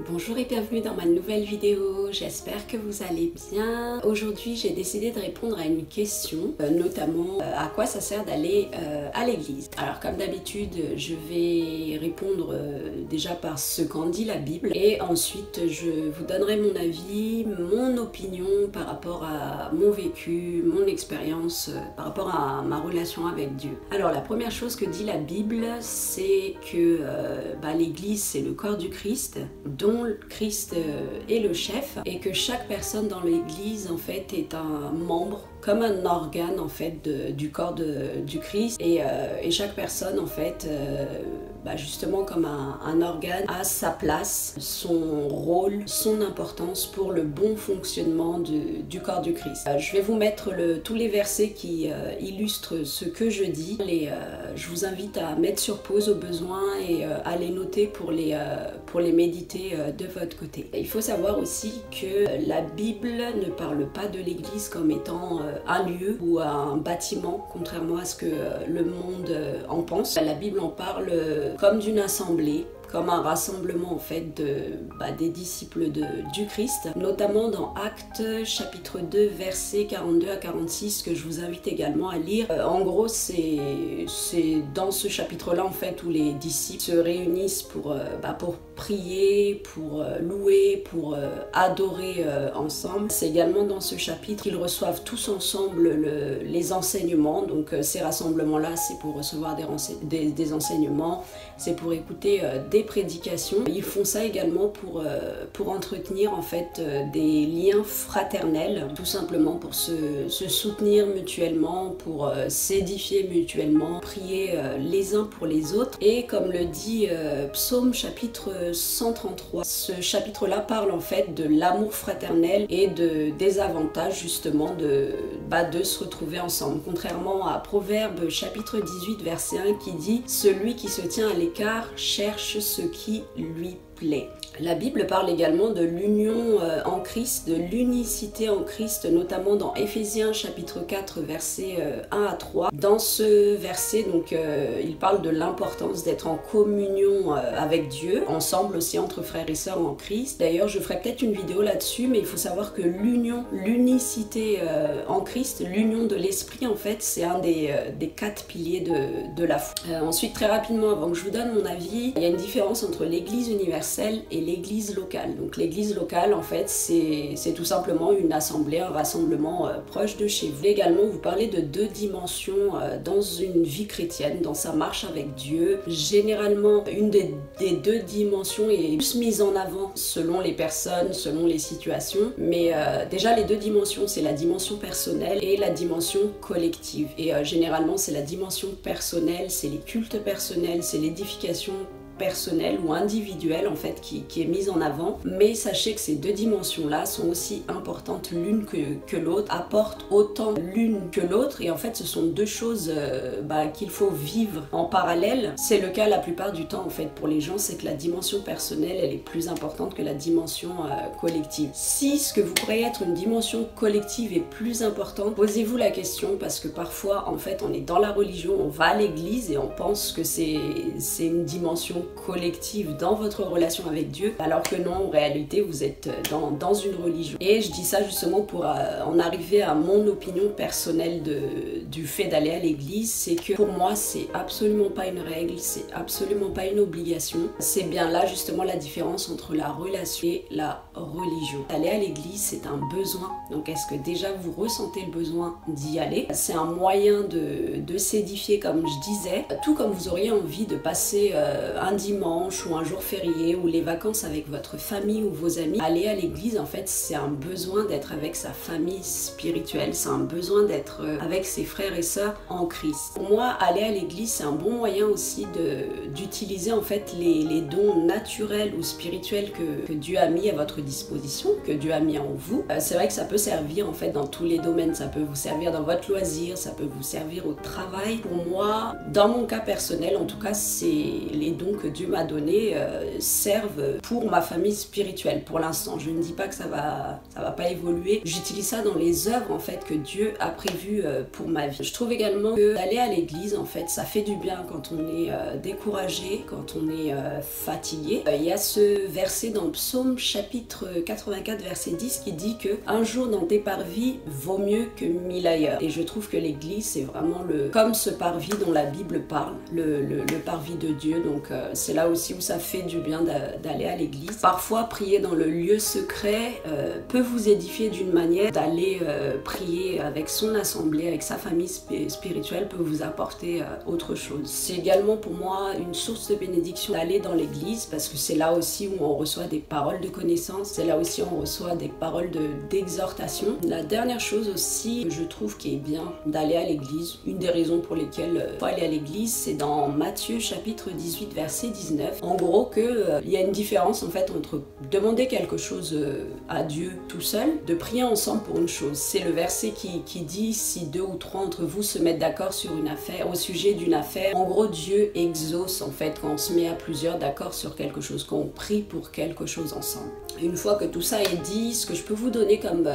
Bonjour et bienvenue dans ma nouvelle vidéo, j'espère que vous allez bien. Aujourd'hui j'ai décidé de répondre à une question, notamment à quoi ça sert d'aller à l'église. Alors comme d'habitude je vais répondre déjà par ce qu'en dit la Bible et ensuite je vous donnerai mon avis, mon opinion par rapport à mon vécu, mon expérience, par rapport à ma relation avec Dieu. Alors la première chose que dit la Bible c'est que l'église c'est le corps du Christ, dont Christ est le chef et que chaque personne dans l'église en fait est un membre, comme un organe en fait du corps du Christ et chaque personne en fait justement comme un organe a sa place, son rôle, son importance pour le bon fonctionnement du corps du Christ. Je vais vous mettre tous les versets qui illustrent ce que je dis. Je vous invite à mettre sur pause au besoin et à les noter pour les méditer de votre côté. Il faut savoir aussi que la Bible ne parle pas de l'église comme étant un lieu ou un bâtiment, contrairement à ce que le monde en pense. La Bible en parle comme d'une assemblée, comme un rassemblement en fait des disciples du Christ, notamment dans Actes chapitre 2 versets 42 à 46 que je vous invite également à lire. En gros c'est dans ce chapitre là en fait où les disciples se réunissent pour prier, pour louer, pour adorer ensemble. C'est également dans ce chapitre qu'ils reçoivent tous ensemble les enseignements, donc ces rassemblements là c'est pour recevoir des enseignements, c'est pour écouter des prédications. Ils font ça également pour entretenir en fait des liens fraternels, tout simplement pour se soutenir mutuellement, pour s'édifier mutuellement, prier les uns pour les autres. Et comme le dit Psaume chapitre 133, ce chapitre là parle en fait de l'amour fraternel et des avantages justement de se retrouver ensemble, contrairement à Proverbe chapitre 18 verset 1 qui dit « Celui qui se tient à l'écart cherche ce qui lui plaît ». La Bible parle également de l'union en Christ, de l'unicité en Christ, notamment dans Éphésiens chapitre 4 versets 1 à 3. Dans ce verset, donc, il parle de l'importance d'être en communion avec Dieu, ensemble aussi entre frères et sœurs en Christ. D'ailleurs, je ferai peut-être une vidéo là-dessus, mais il faut savoir que l'unicité en Christ, l'union de l'esprit, en fait, c'est un des 4 piliers de la foi. Ensuite, très rapidement, avant que je vous donne mon avis, il y a une différence entre l'église universelle et l'église locale. Donc l'église locale en fait c'est tout simplement une assemblée, un rassemblement proche de chez vous. Également vous parlez de 2 dimensions dans une vie chrétienne, dans sa marche avec Dieu. Généralement une des 2 dimensions est plus mise en avant selon les personnes, selon les situations, mais déjà les 2 dimensions c'est la dimension personnelle et la dimension collective. Et généralement c'est la dimension personnelle, c'est les cultes personnels, c'est l'édification personnelle ou individuelle en fait qui est mise en avant, mais sachez que ces 2 dimensions là sont aussi importantes l'une que l'autre, apportent autant l'une que l'autre, et en fait ce sont 2 choses qu'il faut vivre en parallèle. C'est le cas la plupart du temps en fait pour les gens, c'est que la dimension personnelle elle est plus importante que la dimension collective. Si ce que vous croyez être une dimension collective est plus importante, posez-vous la question, parce que parfois en fait on est dans la religion, on va à l'église et on pense que c'est une dimension collective dans votre relation avec Dieu, alors que non, en réalité vous êtes dans une religion. Et je dis ça justement pour en arriver à mon opinion personnelle du fait d'aller à l'église, c'est que pour moi c'est absolument pas une règle, c'est absolument pas une obligation, c'est bien là justement la différence entre la relation et la religion. Aller à l'église c'est un besoin, donc est-ce que déjà vous ressentez le besoin d'y aller? C'est un moyen de s'édifier comme je disais, tout comme vous auriez envie de passer un dimanche ou un jour férié ou les vacances avec votre famille ou vos amis. Aller à l'église en fait c'est un besoin d'être avec sa famille spirituelle, c'est un besoin d'être avec ses frères et sœurs en Christ. Pour moi aller à l'église c'est un bon moyen aussi d'utiliser en fait les dons naturels ou spirituels que Dieu a mis à votre disposition, que Dieu a mis en vous. C'est vrai que ça peut servir en fait dans tous les domaines, ça peut vous servir dans votre loisir, ça peut vous servir au travail. Pour moi, dans mon cas personnel en tout cas, c'est les dons que Dieu m'a données servent pour ma famille spirituelle pour l'instant. Je ne dis pas que ça va pas évoluer. J'utilise ça dans les œuvres en fait que Dieu a prévues pour ma vie. Je trouve également que d'aller à l'église en fait ça fait du bien quand on est découragé, quand on est fatigué. Il y a ce verset dans le Psaume chapitre 84 verset 10 qui dit que un jour dans tes parvis vaut mieux que 1000 ailleurs. Et je trouve que l'église c'est vraiment comme ce parvis dont la Bible parle, le parvis de Dieu. Donc c'est là aussi où ça fait du bien d'aller à l'église. Parfois prier dans le lieu secret peut vous édifier d'une manière, d'aller prier avec son assemblée, avec sa famille spirituelle peut vous apporter autre chose. C'est également pour moi une source de bénédiction d'aller dans l'église parce que c'est là aussi où on reçoit des paroles de connaissance, c'est là aussi où on reçoit des paroles d'exhortation. La dernière chose aussi que je trouve qui est bien d'aller à l'église, une des raisons pour lesquelles il faut aller à l'église, c'est dans Matthieu chapitre 18 verset 19. En gros que il y a une différence en fait entre demander quelque chose à Dieu tout seul, de prier ensemble pour une chose. C'est le verset qui dit si 2 ou 3 entre vous se mettent d'accord sur une affaire, au sujet d'une affaire. En gros Dieu exauce en fait quand on se met à plusieurs d'accord sur quelque chose, quand on prie pour quelque chose ensemble. Une fois que tout ça est dit, ce que je peux vous donner comme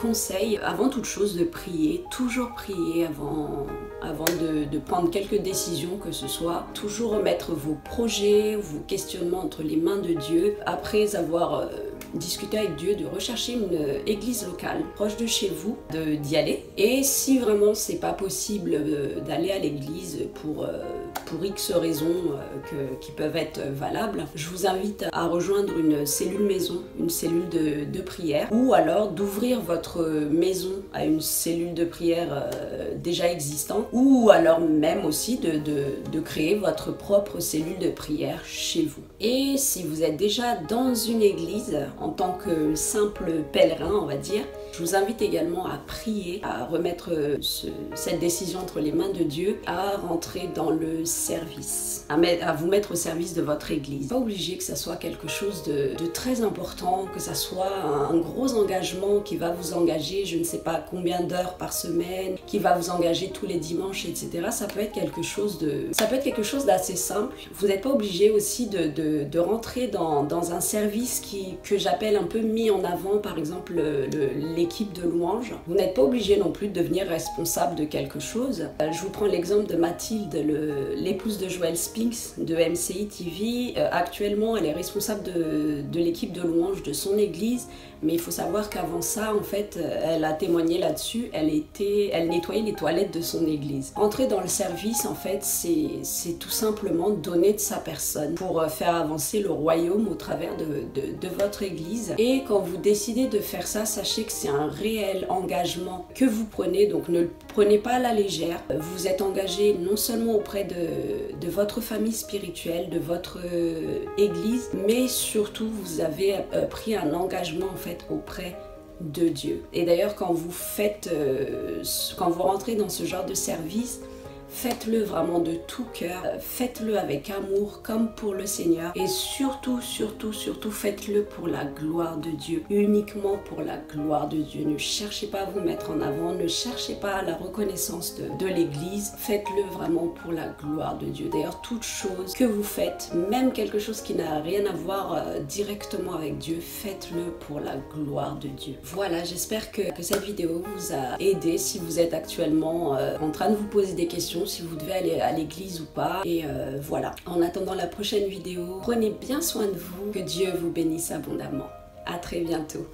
conseil, avant toute chose de prier, toujours prier avant de prendre quelques décisions, que ce soit toujours remettre vos projets, vos questionnements entre les mains de Dieu, après avoir discuter avec Dieu, de rechercher une église locale proche de chez vous, d'y aller. Et si vraiment c'est pas possible d'aller à l'église pour X raisons qui peuvent être valables, je vous invite à rejoindre une cellule maison, une cellule de prière, ou alors d'ouvrir votre maison à une cellule de prière déjà existante, ou alors même aussi de créer votre propre cellule de prière chez vous. Et si vous êtes déjà dans une église, en tant que simple pèlerin, on va dire, je vous invite également à prier, à remettre cette décision entre les mains de Dieu, à rentrer dans le service, à vous mettre au service de votre église. Pas obligé que ça soit quelque chose de très important, que ça soit un gros engagement qui va vous engager, je ne sais pas combien d'heures par semaine, qui va vous engager tous les dimanches, etc. Ça peut être quelque chose d'assez simple. Vous n'êtes pas obligé aussi de rentrer dans un service que j'appelle un peu mis en avant, par exemple l'équipe de louange. Vous n'êtes pas obligé non plus de devenir responsable de quelque chose. Je vous prends l'exemple de Mathilde, l'épouse de Joel Spinks de MCI TV. Actuellement, elle est responsable de l'équipe de louange de son église, mais il faut savoir qu'avant ça, en fait, elle a témoigné là-dessus, elle nettoyait les toilettes de son église. Entrer dans le service, en fait, c'est tout simplement donner de sa personne pour faire avancer le royaume au travers de votre église. Et quand vous décidez de faire ça, sachez que c'est un réel engagement que vous prenez, donc ne le prenez pas à la légère. Vous êtes engagé non seulement auprès de votre famille spirituelle, de votre église, mais surtout vous avez pris un engagement en fait auprès de Dieu. Et d'ailleurs quand vous rentrez dans ce genre de service, faites-le vraiment de tout cœur, faites-le avec amour comme pour le Seigneur et surtout, surtout, surtout faites-le pour la gloire de Dieu, uniquement pour la gloire de Dieu. Ne cherchez pas à vous mettre en avant, ne cherchez pas la reconnaissance de l'Église, faites-le vraiment pour la gloire de Dieu. D'ailleurs, toute chose que vous faites, même quelque chose qui n'a rien à voir directement avec Dieu, faites-le pour la gloire de Dieu. Voilà, j'espère que cette vidéo vous a aidé si vous êtes actuellement en train de vous poser des questions, si vous devez aller à l'église ou pas. Et voilà. En attendant la prochaine vidéo, prenez bien soin de vous. Que Dieu vous bénisse abondamment. À très bientôt.